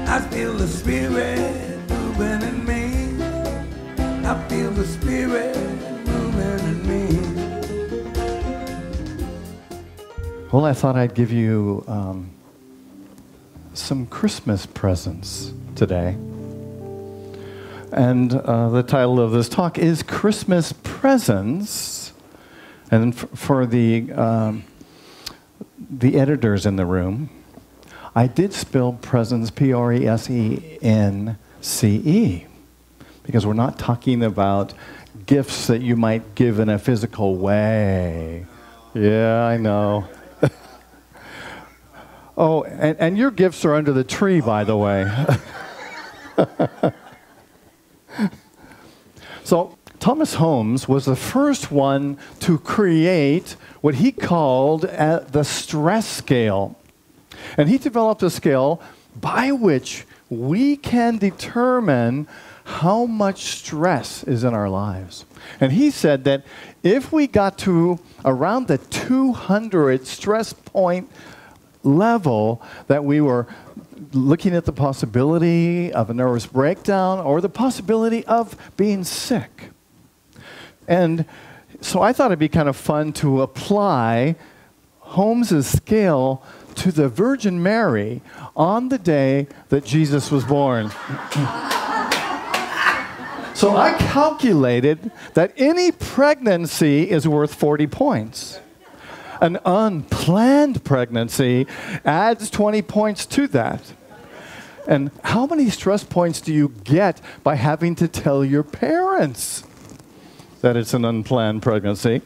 I feel the Spirit moving in me. I feel the Spirit moving in me. Well, I thought I'd give you some Christmas presents today. And the title of this talk is Christmas Presents. And for the editors in the room, I did spell presents, P-R-E-S-E-N-C-E, because we're not talking about gifts that you might give in a physical way. Yeah, I know. Oh, and your gifts are under the tree, by the way. So Thomas Holmes was the first one to create what he called the stress scale. And he developed a scale by which we can determine how much stress is in our lives. And he said that if we got to around the 200 stress point level, that we were looking at the possibility of a nervous breakdown or the possibility of being sick. And so I thought it'd be kind of fun to apply Holmes's scale to the Virgin Mary on the day that Jesus was born. So I calculated that any pregnancy is worth 40 points. An unplanned pregnancy adds 20 points to that. And how many stress points do you get by having to tell your parents that it's an unplanned pregnancy?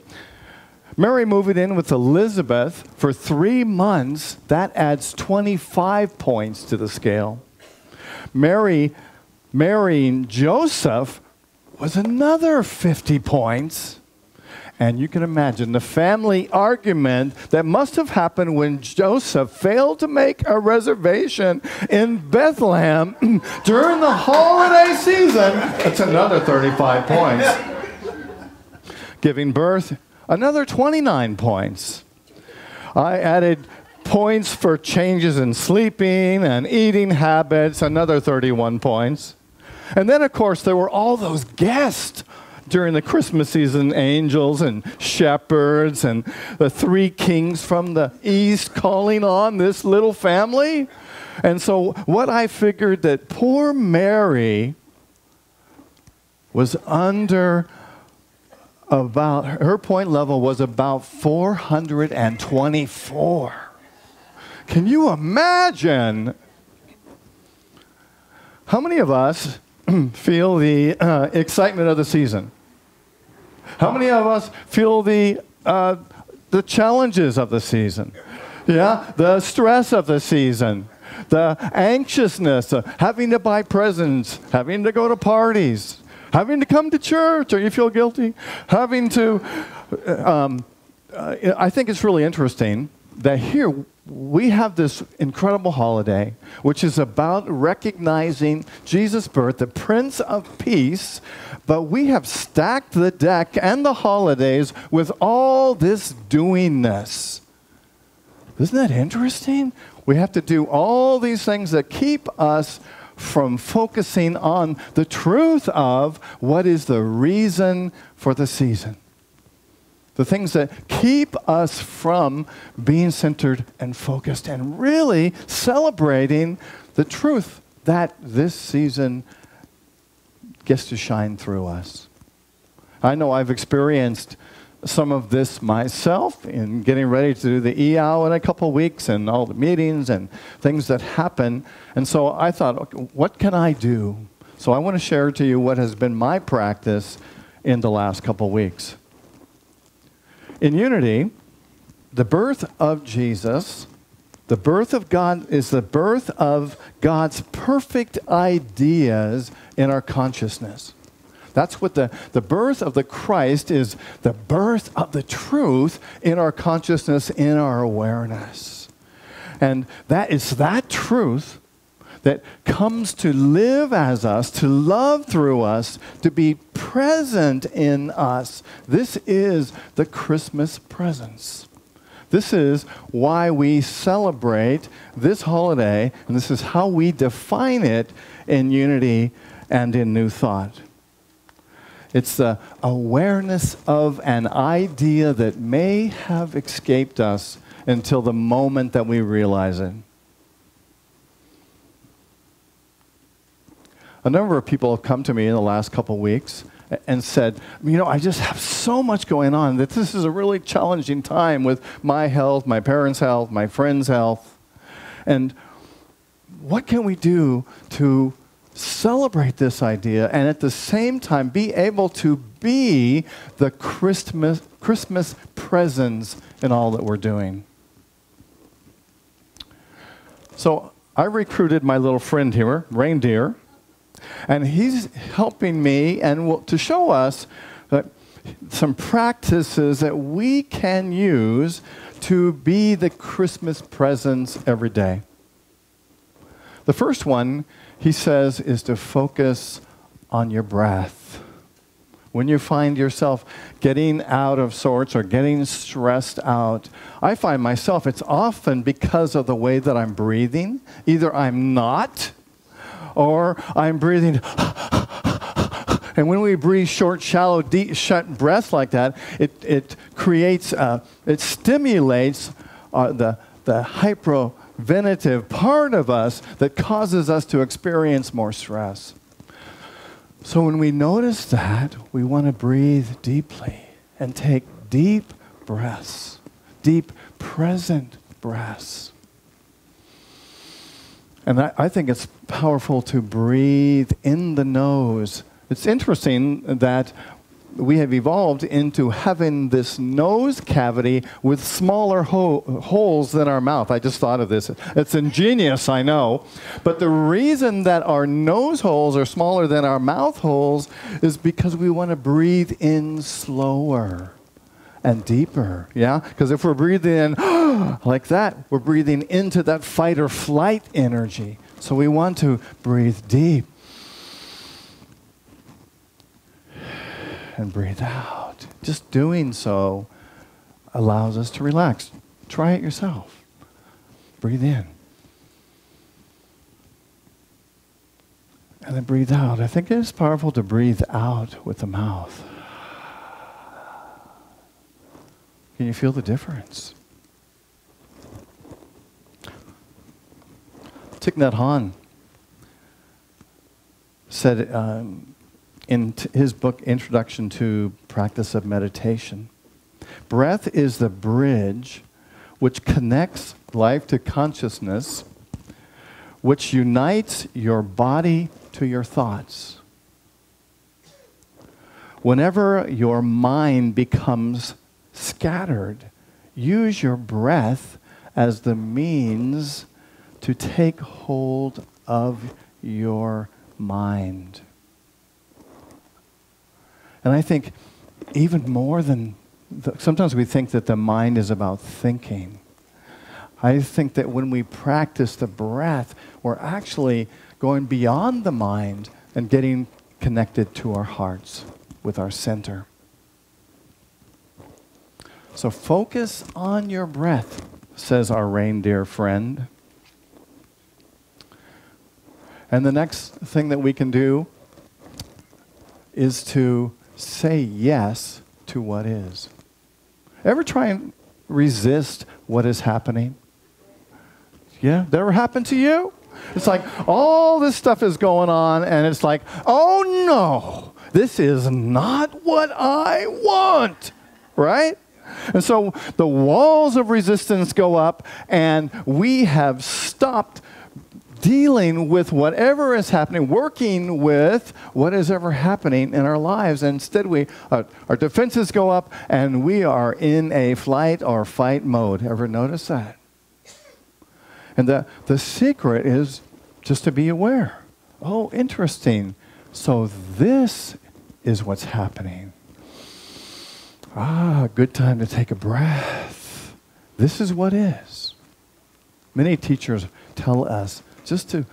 Mary moving in with Elizabeth for 3 months, that adds 25 points to the scale. Mary marrying Joseph was another 50 points. And you can imagine the family argument that must have happened when Joseph failed to make a reservation in Bethlehem during the holiday season. That's another 35 points. Giving birth, another 29 points. I added points for changes in sleeping and eating habits, another 31 points. And then, of course, there were all those guests during the Christmas season, angels and shepherds and the 3 kings from the east calling on this little family. And so what I figured that poor Mary was under about, her point level was about 424. Can you imagine? How many of us feel the excitement of the season? How many of us feel the challenges of the season? Yeah, the stress of the season, the anxiousness of having to buy presents, having to go to parties, having to come to church, or you feel guilty, having to. I think it's really interesting that here we have this incredible holiday, which is about recognizing Jesus' birth, the Prince of Peace, but we have stacked the deck and the holidays with all this doingness. Isn't that interesting? We have to do all these things that keep us from focusing on the truth of what is the reason for the season. The things that keep us from being centered and focused and really celebrating the truth that this season gets to shine through us. I know I've experienced some of this myself in getting ready to do the EOW in a couple of weeks and all the meetings and things that happen. And so I thought, okay, what can I do? So I want to share to you what has been my practice in the last couple of weeks. In Unity, the birth of Jesus, the birth of God, is the birth of God's perfect ideas in our consciousness. That's what the birth of the Christ is, the birth of the truth in our consciousness, in our awareness. And that is that truth that comes to live as us, to love through us, to be present in us. This is the Christmas presence. This is why we celebrate this holiday, and this is how we define it in Unity and in New Thought. It's the awareness of an idea that may have escaped us until the moment that we realize it. A number of people have come to me in the last couple weeks and said, I just have so much going on that this is a really challenging time with my health, my parents' health, my friends' health. And what can we do to celebrate this idea and at the same time be able to be the Christmas presence in all that we're doing? So I recruited my little friend here, Reindeer, and he's helping me and to show us that some practices that we can use to be the Christmas presence every day. The first one, he says, is to focus on your breath. When you find yourself getting out of sorts or getting stressed out, I find myself, it's often because of the way that I'm breathing. Either I'm not, or I'm breathing. And when we breathe short, shallow, deep, shut breaths like that, it creates, it stimulates the hyperventilative part of us that causes us to experience more stress. So when we notice that, we want to breathe deeply and take deep breaths, deep present breaths. And I think it's powerful to breathe in the nose. It's interesting that we have evolved into having this nose cavity with smaller holes than our mouth. I just thought of this. It's ingenious, I know. But the reason that our nose holes are smaller than our mouth holes is because we want to breathe in slower and deeper, yeah? Because if we're breathing in like that, we're breathing into that fight or flight energy. So we want to breathe deep and breathe out. Just doing so allows us to relax. Try it yourself. Breathe in. And then breathe out. I think it is powerful to breathe out with the mouth. Can you feel the difference? Thich Nhat Hanh said in his book, Introduction to Practice of Meditation, breath is the bridge which connects life to consciousness, which unites your body to your thoughts. Whenever your mind becomes scattered, use your breath as the means to take hold of your mind. And I think even more than, sometimes we think that the mind is about thinking. I think that when we practice the breath, we're actually going beyond the mind and getting connected to our hearts with our center. So focus on your breath, says our reindeer friend. And the next thing that we can do is to say yes to what is. Ever try and resist what is happening? Yeah? That ever happened to you? It's like all this stuff is going on and it's like, oh no, this is not what I want, right? And so the walls of resistance go up and we have stopped dealing with whatever is happening, working with what is ever happening in our lives. And instead, our defenses go up, and we are in a flight or fight mode. Ever notice that? And the secret is just to be aware. Oh, interesting. So this is what's happening. Good time to take a breath. This is what is. Many teachers tell us just to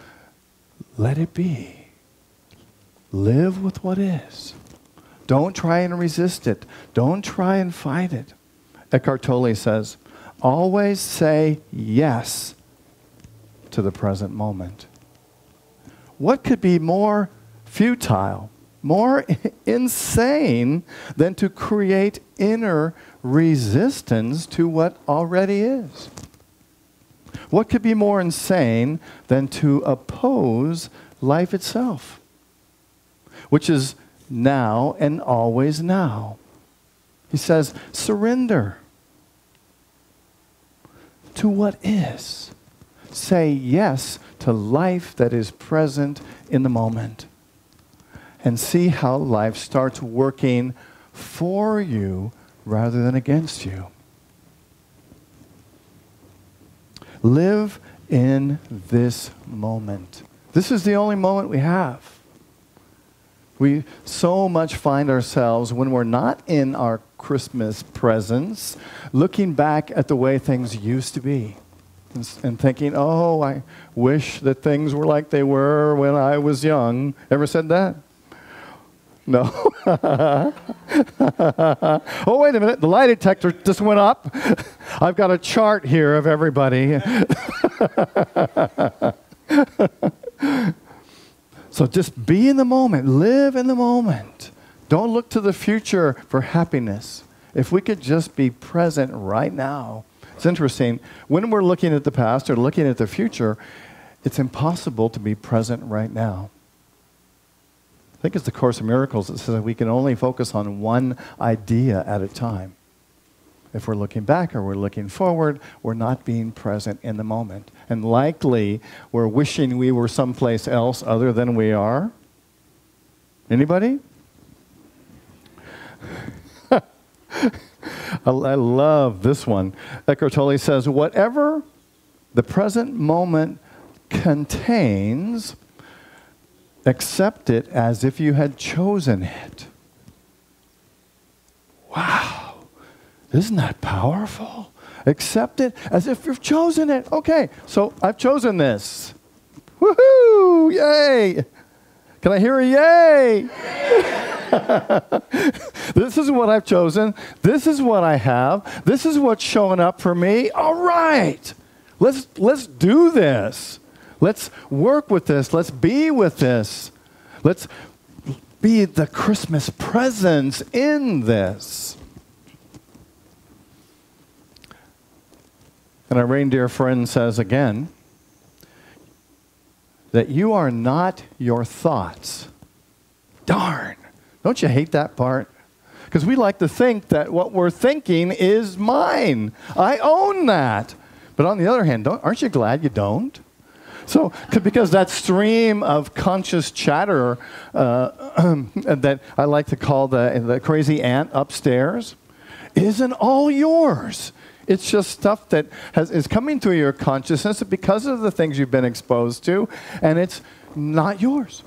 let it be. Live with what is. Don't try and resist it. Don't try and fight it. Eckhart Tolle says, Always say yes to the present moment. What could be more futile, more insane than to create inner resistance to what already is? What could be more insane than to oppose life itself, which is now and always now? He says, surrender to what is. Say yes to life that is present in the moment. And see how life starts working for you rather than against you. Live in this moment. This is the only moment we have. We so much find ourselves, when we're not in our Christmas presents, looking back at the way things used to be and thinking, oh, I wish that things were like they were when I was young. Ever said that? No. Oh, wait a minute. The lie detector just went up. I've got a chart here of everybody. So just be in the moment. Live in the moment. Don't look to the future for happiness. If we could just be present right now. It's interesting. When we're looking at the past or looking at the future, it's impossible to be present right now. I think it's the Course in Miracles that says that we can only focus on one idea at a time. If we're looking back or we're looking forward, we're not being present in the moment. And likely, we're wishing we were someplace else other than we are. Anybody? I love this one. Eckhart Tolle says, whatever the present moment contains, accept it as if you had chosen it. Wow. Isn't that powerful? Accept it as if you've chosen it. Okay, so I've chosen this. Woohoo! Yay! Can I hear a yay? This is what I've chosen. This is what I have. This is what's showing up for me. All right. Let's do this. Let's work with this. Let's be with this. Let's be the Christmas presence in this. And our reindeer friend says again that you are not your thoughts. Darn. Don't you hate that part? Because we like to think that what we're thinking is mine. I own that. But on the other hand, aren't you glad you don't? So, because that stream of conscious chatter that I like to call the crazy ant upstairs isn't all yours. It's just stuff that is coming through your consciousness because of the things you've been exposed to, and it's not yours.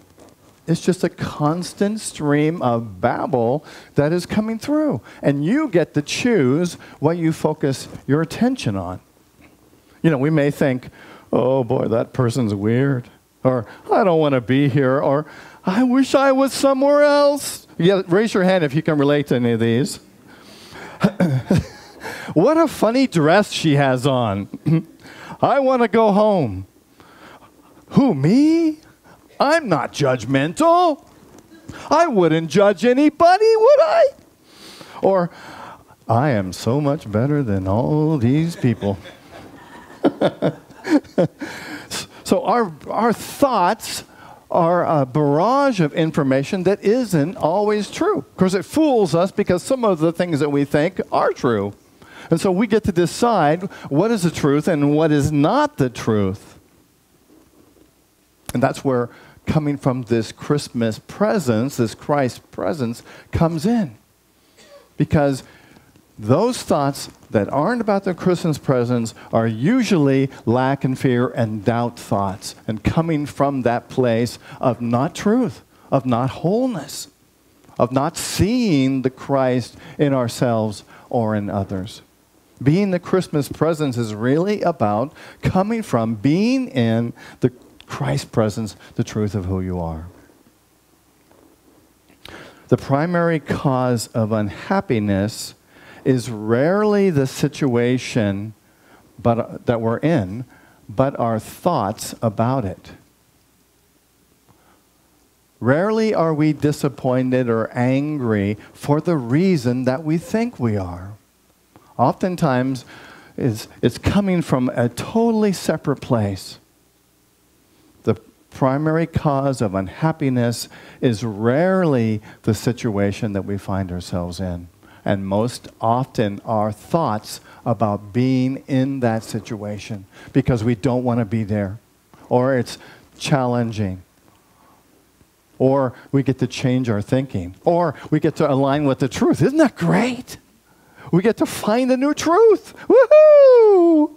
It's just a constant stream of babble that is coming through, and you get to choose what you focus your attention on. You know, we may think, oh boy, that person's weird, or I don't want to be here, or I wish I was somewhere else. Yeah, raise your hand if you can relate to any of these. What a funny dress she has on. I want to go home. Who, me? I'm not judgmental. I wouldn't judge anybody, would I? Or, I am so much better than all these people. So our thoughts are a barrage of information that isn't always true. Of course, it fools us because some of the things that we think are true. And so we get to decide what is the truth and what is not the truth. And that's where coming from this Christmas presence, this Christ presence, comes in. Because those thoughts that aren't about the Christmas presence are usually lack and fear and doubt thoughts, and coming from that place of not truth, of not wholeness, of not seeing the Christ in ourselves or in others. Being the Christmas presence is really about coming from being in the Christ presence, the truth of who you are. The primary cause of unhappiness is rarely the situation that we're in, but our thoughts about it. Rarely are we disappointed or angry for the reason that we think we are. Oftentimes, it's coming from a totally separate place. The primary cause of unhappiness is rarely the situation that we find ourselves in. And most often our thoughts about being in that situation because we don't want to be there, or it's challenging, or we get to change our thinking, or we get to align with the truth. Isn't that great? We get to find a new truth. Woohoo!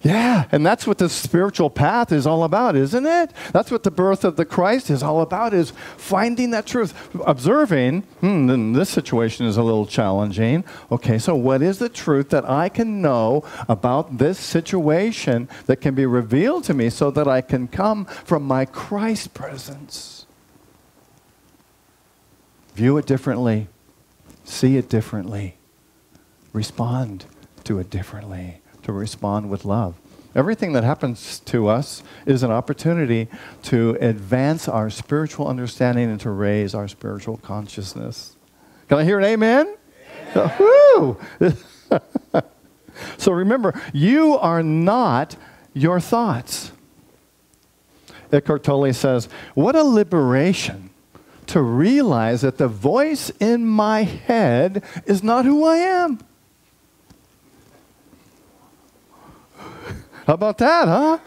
Yeah, and that's what the spiritual path is all about, isn't it? That's what the birth of the Christ is all about, is finding that truth. Observing, this situation is a little challenging. Okay, so what is the truth that I can know about this situation that can be revealed to me so that I can come from my Christ presence? View it differently. See it differently. Respond to it differently. To respond with love. Everything that happens to us is an opportunity to advance our spiritual understanding and to raise our spiritual consciousness. Can I hear an amen? Woo! So remember, you are not your thoughts. Eckhart Tolle says, what a liberation to realize that the voice in my head is not who I am. How about that, huh?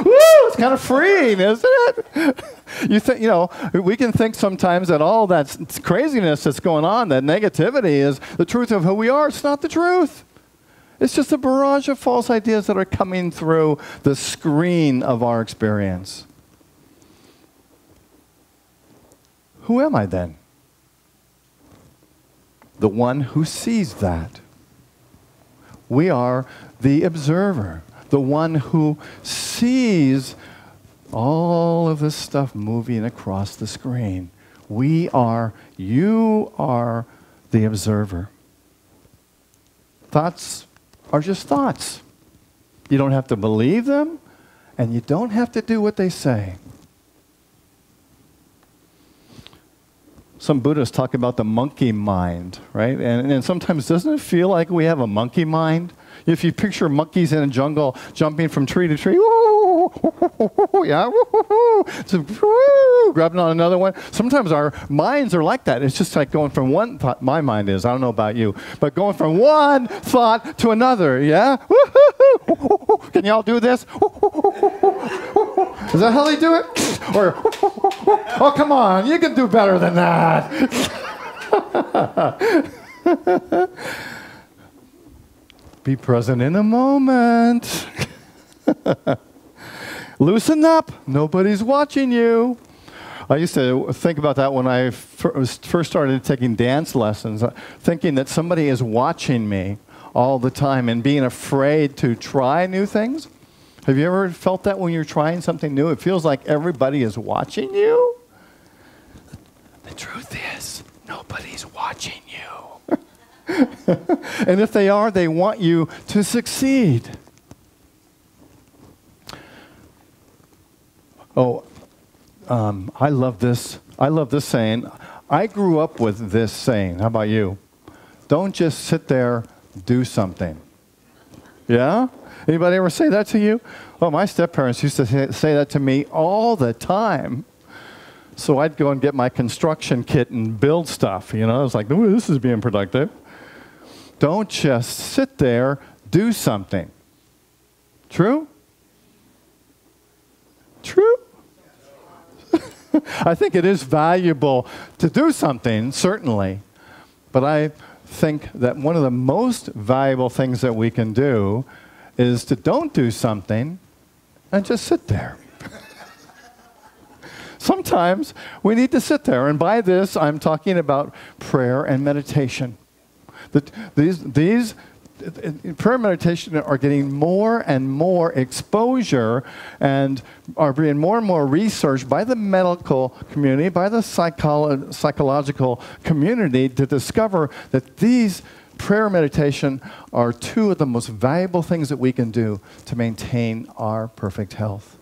Woo, it's kind of freeing, isn't it? We can think sometimes that all that craziness that's going on, that negativity is the truth of who we are. It's not the truth. It's just a barrage of false ideas that are coming through the screen of our experience. Who am I then? The one who sees that. We are the observer, the one who sees all of this stuff moving across the screen. You are the observer. Thoughts are just thoughts. You don't have to believe them, and you don't have to do what they say. Some Buddhists talk about the monkey mind, right? And sometimes doesn't it feel like we have a monkey mind? If you picture monkeys in a jungle jumping from tree to tree, yeah, grabbing on another one. Sometimes our minds are like that. It's just like going from one thought, my mind is, I don't know about you, but going from one thought to another, yeah? Can y'all do this? Is that how they do it? Or, oh, come on, you can do better than that. Be present in a moment. Loosen up. Nobody's watching you. I used to think about that when I first started taking dance lessons, thinking that somebody is watching me all the time and being afraid to try new things. Have you ever felt that when you're trying something new? It feels like everybody is watching you. The truth is, nobody's watching you. And if they are, they want you to succeed. I love this. I love this saying. I grew up with this saying. How about you? Don't just sit there, do something. Yeah? Anybody ever say that to you? Oh, my step-parents used to say that to me all the time. So I'd go and get my construction kit and build stuff. You know, I was like, ooh, this is being productive. Don't just sit there, do something. True? True? I think it is valuable to do something, certainly. But I think that one of the most valuable things that we can do is to don't do something and just sit there. Sometimes we need to sit there. And by this, I'm talking about prayer and meditation. These prayer and meditation are getting more and more exposure and are being more and more researched by the medical community, by the psychological community to discover that these prayer and meditation are two of the most valuable things that we can do to maintain our perfect health.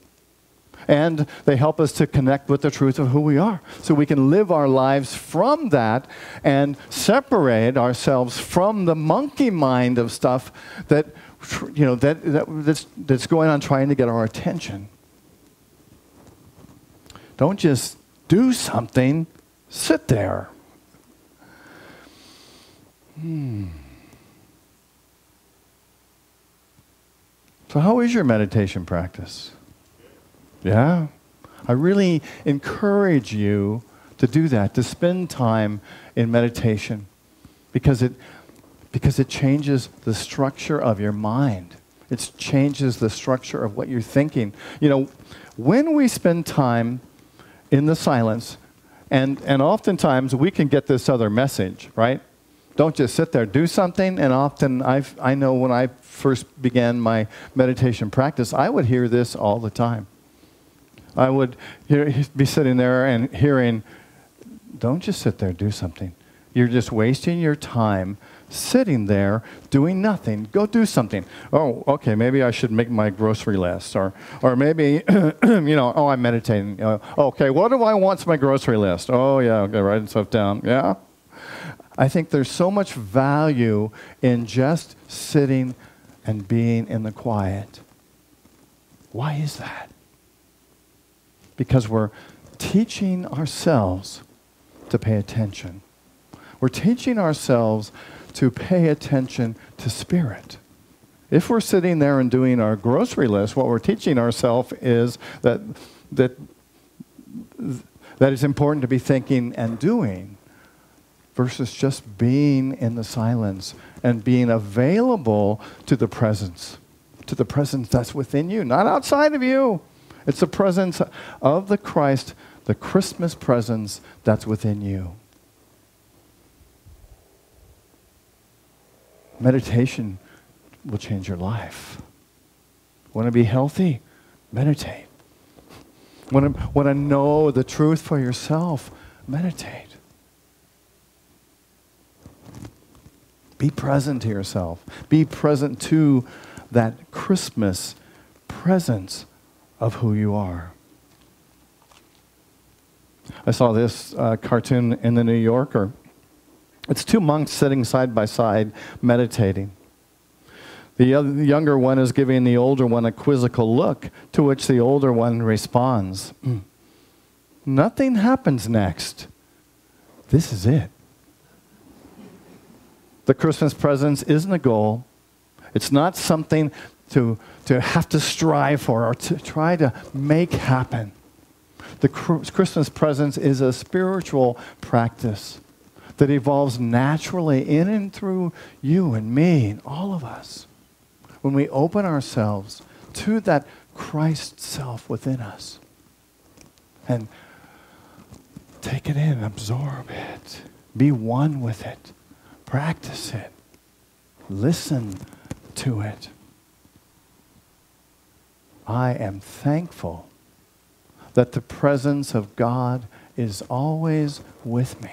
And they help us to connect with the truth of who we are, so we can live our lives from that and separate ourselves from the monkey mind of stuff that, that's going on trying to get our attention. Don't just do something, sit there. So how is your meditation practice? Yeah? I really encourage you to do that, to spend time in meditation, because it changes the structure of your mind. It changes the structure of what you're thinking. When we spend time in the silence, and oftentimes we can get this other message, right? Don't just sit there, do something. And often I know when I first began my meditation practice, I would hear this all the time. I would be sitting there and hearing, don't just sit there, do something. You're just wasting your time sitting there doing nothing. Go do something. Oh, okay, maybe I should make my grocery list. Or maybe, I'm meditating. Okay, what do I want for my grocery list? Oh, yeah, okay, writing stuff down. Yeah? I think there's so much value in just sitting and being in the quiet. Why is that? Because we're teaching ourselves to pay attention. We're teaching ourselves to pay attention to spirit. If we're sitting there and doing our grocery list, what we're teaching ourselves is that it's important to be thinking and doing versus just being in the silence and being available to the presence that's within you, not outside of you. It's the presence of the Christ, the Christmas presence that's within you. Meditation will change your life. Want to be healthy? Meditate. Want to know the truth for yourself? Meditate. Be present to yourself. Be present to that Christmas presence of who you are. I saw this cartoon in the New Yorker. It's two monks sitting side by side meditating. The younger one is giving the older one a quizzical look, to which the older one responds, "Nothing happens next. This is it." The Christmas presence isn't a goal. It's not something to have to strive for or to try to make happen. The Christmas presence is a spiritual practice that evolves naturally in and through you and me and all of us when we open ourselves to that Christ self within us and take it in, absorb it, be one with it, practice it, listen to it. I am thankful that the presence of God is always with me.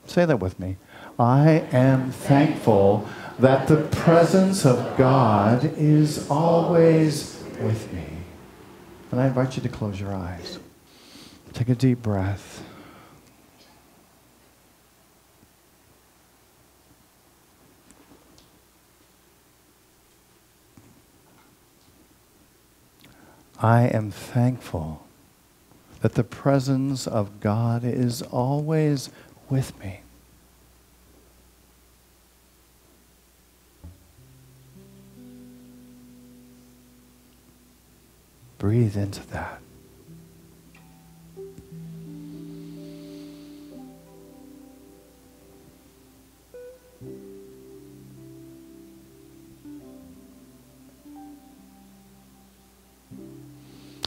Say that with me. I am thankful that the presence of God is always with me. And I invite you to close your eyes. Take a deep breath. I am thankful that the presence of God is always with me. Breathe into that.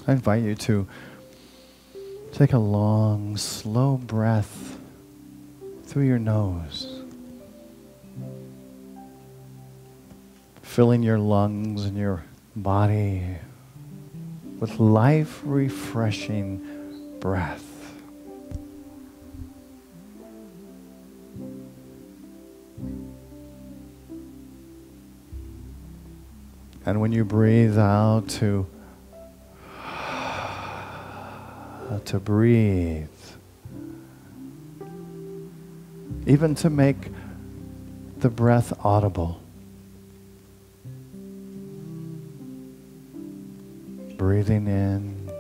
I invite you to take a long, slow breath through your nose, filling your lungs and your body with life-refreshing breath. And when you breathe out, to breathe, even to make the breath audible. Breathing in,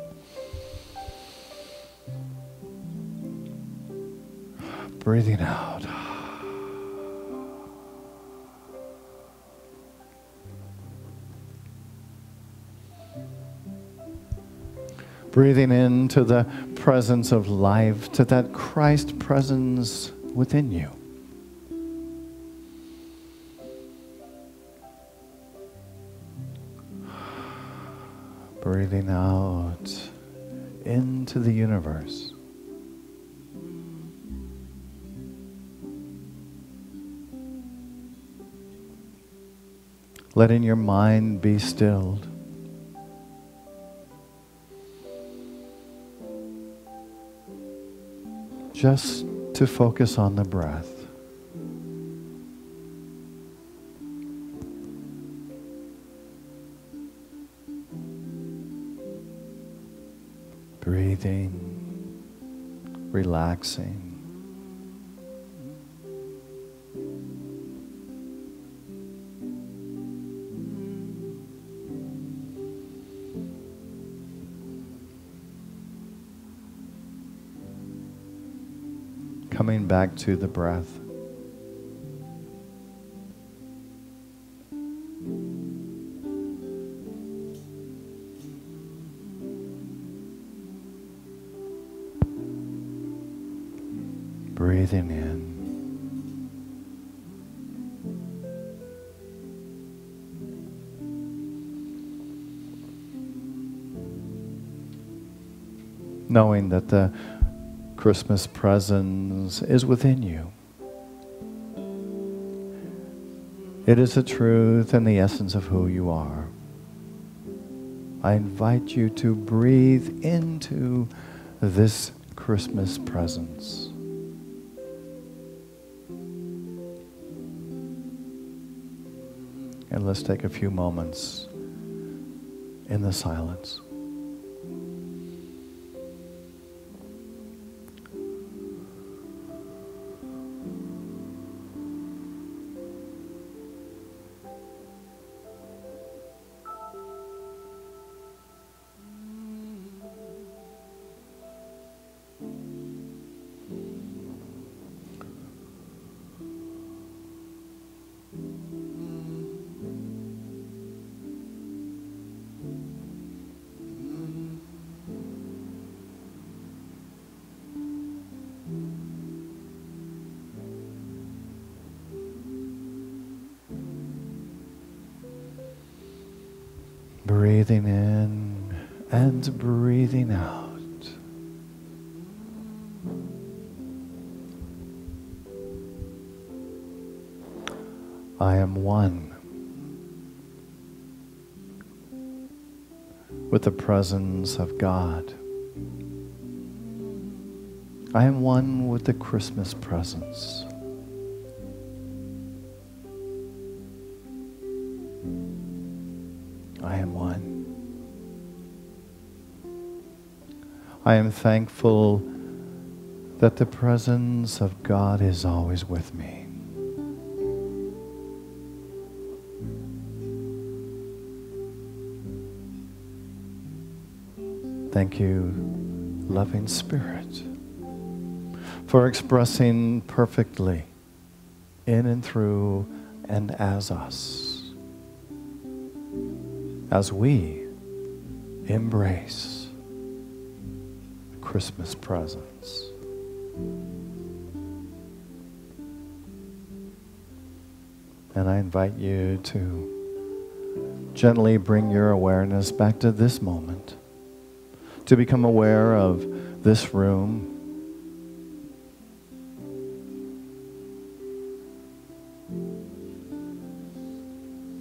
breathing out. Breathing into the presence of life, to that Christ presence within you. Breathing out into the universe. Letting your mind be stilled. Just to focus on the breath. Breathing, relaxing. Coming back to the breath. Breathing in. Knowing that the Christmas presence is within you. It is the truth and the essence of who you are. I invite you to breathe into this Christmas presence. And let's take a few moments in the silence. Breathing in and breathing out. I am one with the presence of God. I am one with the Christmas presence. I am one. I am thankful that the presence of God is always with me. Thank you, loving Spirit, for expressing perfectly in and through and as us, as we embrace Christmas presents. And I invite you to gently bring your awareness back to this moment, to become aware of this room,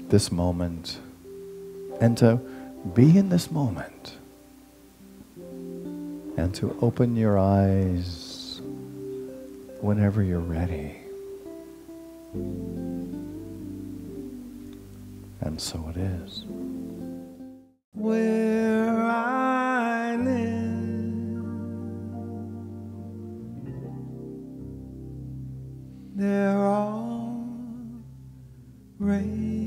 this moment, and to be in this moment, and to open your eyes whenever you're ready. And so it is. Where I live, there are rain.